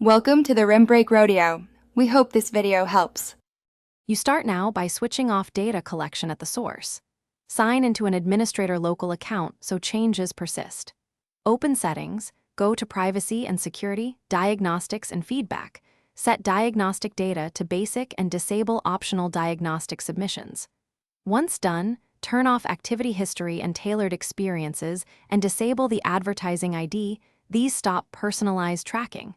Welcome to the Rim Break Rodeo. We hope this video helps. You start now by switching off data collection at the source. Sign into an administrator local account so changes persist. Open Settings, go to Privacy and Security, Diagnostics and Feedback. Set diagnostic data to basic and disable optional diagnostic submissions. Once done, turn off activity history and tailored experiences and disable the advertising ID. These stop personalized tracking.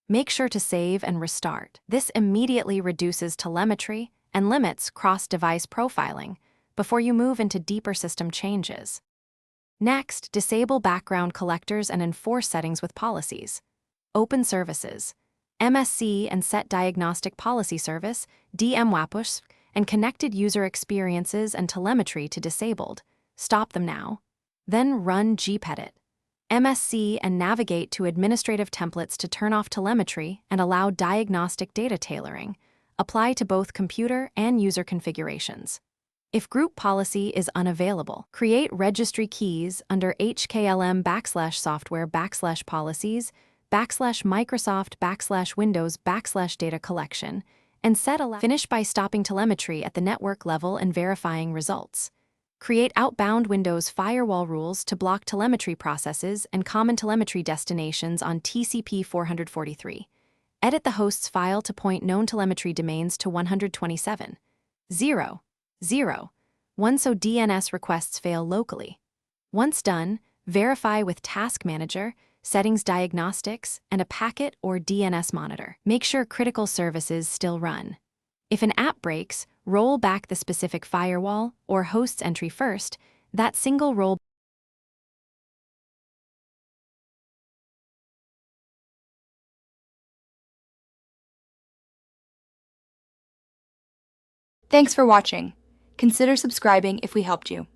Make sure to save and restart. This immediately reduces telemetry and limits cross-device profiling before you move into deeper system changes. Next, disable background collectors and enforce settings with policies. Open Services, MSC and Set Diagnostic Policy Service, DMWAPUS, and Connected User Experiences and Telemetry to disabled. Stop them now. Then run gpedit. MSC and navigate to administrative templates to turn off telemetry and allow diagnostic data tailoring. Apply to both computer and user configurations. If group policy is unavailable, create registry keys under hklm/software/policies/Microsoft/Windows/data collection and set allow. Finish by stopping telemetry at the network level and verifying results. Create outbound Windows firewall rules to block telemetry processes and common telemetry destinations on TCP 443. Edit the host's file to point known telemetry domains to 127.0.0.1 so DNS requests fail locally. Once done, verify with Task Manager, Settings Diagnostics, and a packet or DNS monitor. Make sure critical services still run. If an app breaks, roll back the specific firewall or host's entry first. That single roll. Thanks for watching. Consider subscribing if we helped you.